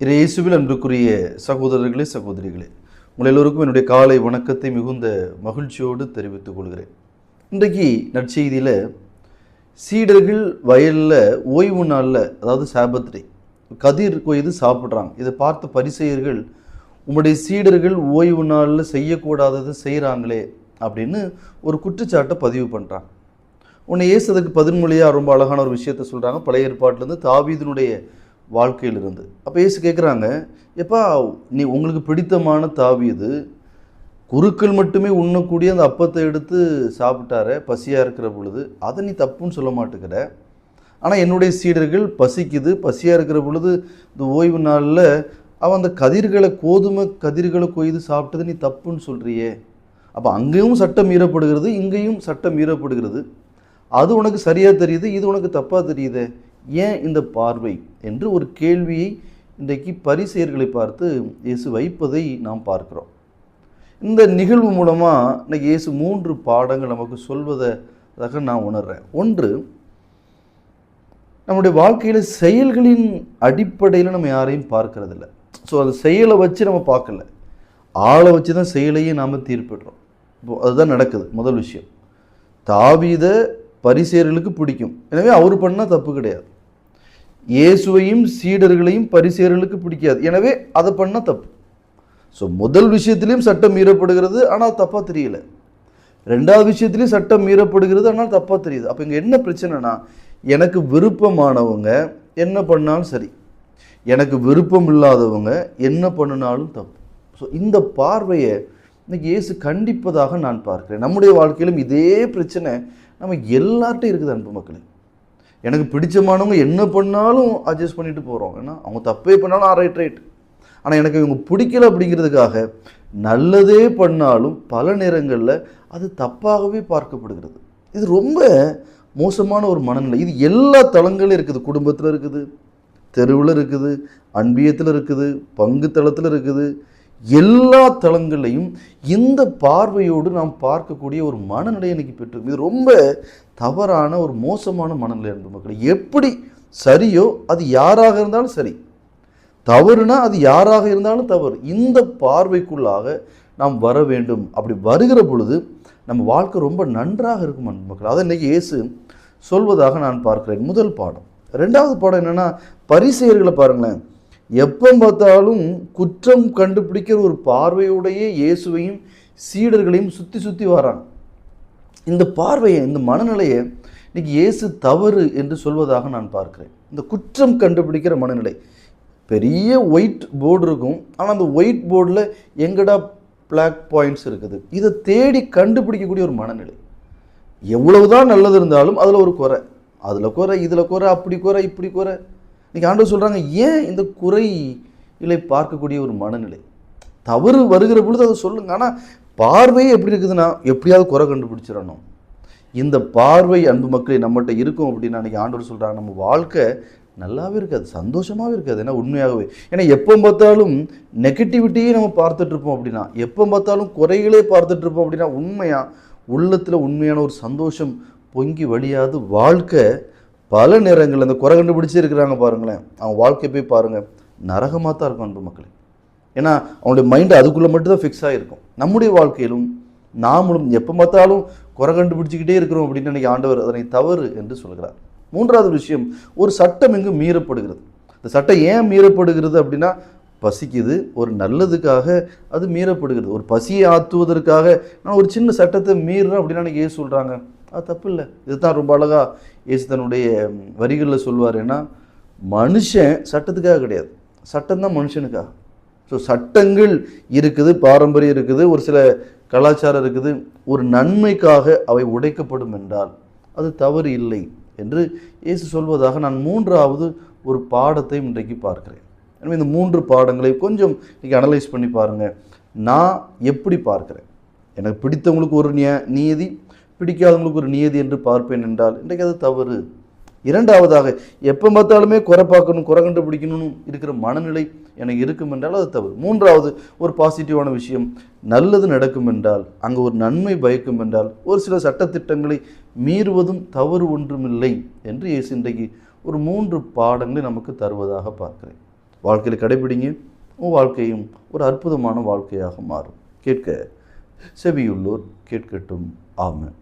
இயேசுவில் அன்புக்குரிய சகோதரர்களே, சகோதரிகளே, உங்கள் எல்லோருக்கும் என்னுடைய காலை வணக்கத்தை மிகுந்த மகிழ்ச்சியோடு தெரிவித்துக் கொள்கிறேன். இன்றைக்கு நற்செய்தியில் சீடர்கள் வயலில் ஓய்வு நாளில், அதாவது சாபத் டே, கதிர் கொய்து சாப்பிட்றாங்க. இதை பார்த்த பரிசேயர்கள், உம்முடைய சீடர்கள் ஓய்வு நாளில் செய்யக்கூடாததை செய்கிறாங்களே அப்படின்னு ஒரு குற்றச்சாட்டை பதிவு பண்ணுறாங்க. உன்னை இயேசு அதுக்கு பதின்மொழியாக ரொம்ப அழகான ஒரு விஷயத்த சொல்கிறாங்க. பழைய ஏற்பாட்டிலேருந்து தாவீதினுடைய வாழ்க்கையிலிருந்து. அப்போ இயேசு கேட்குறாங்க, எப்பா நீ உங்களுக்கு பிடித்தமான தாவீது குருக்கள் மட்டுமே உண்ணக்கூடிய அந்த அப்பத்தை எடுத்து சாப்பிட்டார பசியாக இருக்கிற பொழுது, அதை நீ தப்புன்னு சொல்ல மாட்டேங்கிற. ஆனால் என்னுடைய சீடர்கள் பசிக்குது, பசியாக இருக்கிற பொழுது இந்த ஓய்வு நாளில் அவன் அந்த கோதுமை கதிர்களை கொய்து சாப்பிட்டது நீ தப்புன்னு சொல்கிறியே. அப்போ அங்கேயும் சட்டம் மீறப்படுகிறது, இங்கேயும் சட்டம் மீறப்படுகிறது. அது உனக்கு சரியாக தெரியுது, இது உனக்கு தப்பாக தெரியுது, ஏன் இந்த பார்வை என்று ஒரு கேள்வியை இன்றைக்கு பரிசேயர்களை பார்த்து இயேசு வைப்பதை நாம் பார்க்கிறோம். இந்த நிகழ்வு மூலமாக இன்றைக்கி இயேசு 3 பாடங்கள் நமக்கு சொல்வதாக நான் உணர்கிறேன். ஒன்று, நம்முடைய வாழ்க்கையில் செயல்களின் அடிப்படையில் நம்ம யாரையும் பார்க்கறதில்ல. ஸோ அந்த செயலை வச்சு நம்ம பார்க்கல, ஆளை வச்சு தான் செயலையே நாம் தீர்ப்பிடுறோம். இப்போ அதுதான் நடக்குது. முதல் விஷயம், தாவீதை பரிசேயர்களுக்கு பிடிக்கும், எனவே அவர் பண்ணால் தப்பு கிடையாது. இயேசுவையும் சீடர்களையும் பரிசேயர்களுக்கு பிடிக்காது, எனவே அதை பண்ணால் தப்பு. ஸோ முதல் விஷயத்திலையும் சட்டம் மீறப்படுகிறது, ஆனால் தப்பாக தெரியல. ரெண்டாவது விஷயத்துலையும் சட்டம் மீறப்படுகிறது, ஆனால் தப்பாக தெரியுது. அப்போ இங்கே என்ன பிரச்சனைனா, எனக்கு விருப்பமானவங்க என்ன பண்ணாலும் சரி, எனக்கு விருப்பம் இல்லாதவங்க என்ன பண்ணினாலும் தப்பு. ஸோ இந்த பார்வையை இன்னைக்கு இயேசு கண்டிப்பதாக நான் பார்க்கிறேன். நம்முடைய வாழ்க்கையிலும் இதே பிரச்சனை நம்ம எல்லார்ட்டும் இருக்குது அன்பு மக்களே. எனக்கு பிடிச்சமானவங்க என்ன பண்ணாலும் அட்ஜஸ்ட் பண்ணிட்டு போகிறோம். ஏன்னா அவங்க தப்பே பண்ணாலும் ரைட். ஆனால் எனக்கு இவங்க பிடிக்கல அப்படிங்கிறதுக்காக நல்லதே பண்ணாலும் பல நேரங்களில் அது தப்பாகவே பார்க்கப்படுகிறது. இது ரொம்ப மோசமான ஒரு மனநிலை. இது எல்லா தளங்களும் இருக்குது. குடும்பத்தில் இருக்குது, தெருவில் இருக்குது, அன்பியத்தில் இருக்குது, பங்கு தளத்தில் இருக்குது. எல்லா தளங்களையும் இந்த பார்வையோடு நாம் பார்க்கக்கூடிய ஒரு மனநிலை இன்னைக்கு பெற்றிருக்கு. இது ரொம்ப தவறான ஒரு மோசமான மனநிலை அன்பு மக்கள். எப்படி சரியோ அது யாராக இருந்தாலும் சரி, தவறுனா அது யாராக இருந்தாலும் தவறு. இந்த பார்வைக்குள்ளாக நாம் வர வேண்டும். அப்படி வருகிற பொழுது நம்ம வாழ்க்கை ரொம்ப நன்றாக இருக்கும் அன்பு மக்கள். அதை இன்னைக்கு இயேசு சொல்வதாக நான் பார்க்கிறேன். முதல் பாடம். ரெண்டாவது பாடம் என்னென்னா, பரிசேயர்களை பாருங்களேன், எப்போ பார்த்தாலும் குற்றம் கண்டுபிடிக்கிற ஒரு பார்வையோடைய இயேசுவையும் சீடர்களையும் சுற்றி வராங்க. இந்த பார்வையை, இந்த மனநிலையை இன்னைக்கு இயேசு தவறு என்று சொல்வதாக நான் பார்க்கிறேன். இந்த குற்றம் கண்டுபிடிக்கிற மனநிலை, பெரிய ஒயிட் போர்டு இருக்கும், ஆனால் அந்த ஒயிட் போர்டில் எங்கடா பிளாக் பாயிண்ட்ஸ் இருக்குது, இதை தேடி கண்டுபிடிக்கக்கூடிய ஒரு மனநிலை. எவ்வளவுதான் நல்லது இருந்தாலும் அதில் ஒரு குறை, அதில் குறை, இதில் குறை, அப்படி குறை, இப்படி குறை. இன்றைக்கி ஆண்டவர் சொல்கிறாங்க, ஏன் இந்த குறைகளை பார்க்கக்கூடிய ஒரு மனநிலை? தவறு வருகிற பொழுது அதை சொல்லுங்க. ஆனால் பார்வையே எப்படி இருக்குதுன்னா, எப்படியாவது குறை கண்டுபிடிச்சிடணும். இந்த பார்வை அன்பு மக்களே நம்மகிட்ட இருக்கும் அப்படின்னா இன்றைக்கி ஆண்டவர் சொல்கிறாங்க, நம்ம வாழ்க்கை நல்லாவே இருக்காது, சந்தோஷமாகவே இருக்காது. ஏன்னா உண்மையாகவே, ஏன்னா எப்போ பார்த்தாலும் நெகட்டிவிட்டியே நம்ம பார்த்துட்ருப்போம் அப்படின்னா, எப்போ பார்த்தாலும் குறைகளே பார்த்துட்ருப்போம் அப்படின்னா உண்மையாக உள்ளத்தில் உண்மையான ஒரு சந்தோஷம் பொங்கி வழியாது. வாழ்க்கை பல நேரங்கள் அந்த குறை கண்டுபிடிச்சே இருக்கிறாங்க பாருங்களேன், அவங்க வாழ்க்கை போய் பாருங்கள், நரகமாக தான் இருக்கும் அன்பு மக்களே. ஏன்னா அவனுடைய மைண்டு அதுக்குள்ளே மட்டும்தான் ஃபிக்ஸ் ஆகிருக்கும். நம்முடைய வாழ்க்கையிலும் நாமளும் எப்போ பார்த்தாலும் குறை கண்டுபிடிச்சிக்கிட்டே இருக்கிறோம் அப்படின்னு இன்றைக்கி ஆண்டவர் அதனை தவறு என்று சொல்கிறார். மூன்றாவது விஷயம், ஒரு சட்டம் இங்கு மீறப்படுகிறது. இந்த சட்டம் ஏன் மீறப்படுகிறது அப்படின்னா, பசிக்குது, ஒரு நல்லதுக்காக அது மீறப்படுகிறது. ஒரு பசியை ஆற்றுவதற்காக நான் ஒரு சின்ன சட்டத்தை மீறுறேன் அப்படின்னா இன்றைக்கி ஏன் சொல்கிறாங்க, அது தப்பு இல்லை. இதுதான் ரொம்ப அழகாக இயேசு தன்னுடைய வரிகளில் சொல்வார். ஏன்னா மனுஷன் சட்டத்துக்காக கிடையாது, சட்டம் தான் மனுஷனுக்காக. ஸோ சட்டங்கள் இருக்குது, பாரம்பரியம் இருக்குது, ஒரு சில கலாச்சாரம் இருக்குது. ஒரு நன்மைக்காக அவை உடைக்கப்படும் என்றால் அது தவறு இல்லை என்று இயேசு சொல்வதாக நான் மூன்றாவது ஒரு பாடத்தை இன்றைக்கு பார்க்கிறேன். எனவே இந்த 3 பாடங்களை கொஞ்சம் இன்றைக்கி அனலைஸ் பண்ணி பாருங்கள். நான் எப்படி பார்க்குறேன்? எனக்கு பிடித்தவங்களுக்கு ஒரு நியதி, பிடிக்காதவங்களுக்கு ஒரு நியதி என்று பார்ப்பேன் என்றால் இன்றைக்கு அது தவறு. இரண்டாவதாக, எப்போ பார்த்தாலுமே குறை பார்க்கணும், குறை கண்டுபிடிக்கணும்னு இருக்கிற மனநிலை எனக்கு இருக்கும் என்றால் அது தவறு. மூன்றாவது, ஒரு பாசிட்டிவான விஷயம் நல்லது நடக்கும் என்றால், அங்கே ஒரு நன்மை பயக்கும் என்றால், ஒரு சில சட்டத்திட்டங்களை மீறுவதும் தவறு ஒன்றுமில்லை என்று இயேசு இன்றைக்கு ஒரு 3 பாடங்களை நமக்கு தருவதாக பார்க்கிறேன். வாழ்க்கையில் கடைபிடிங்க. உங்கள் வாழ்க்கையும் ஒரு அற்புதமான வாழ்க்கையாக மாறும். கேட்க செவியுள்ளோர் கேட்கட்டும். ஆமென்.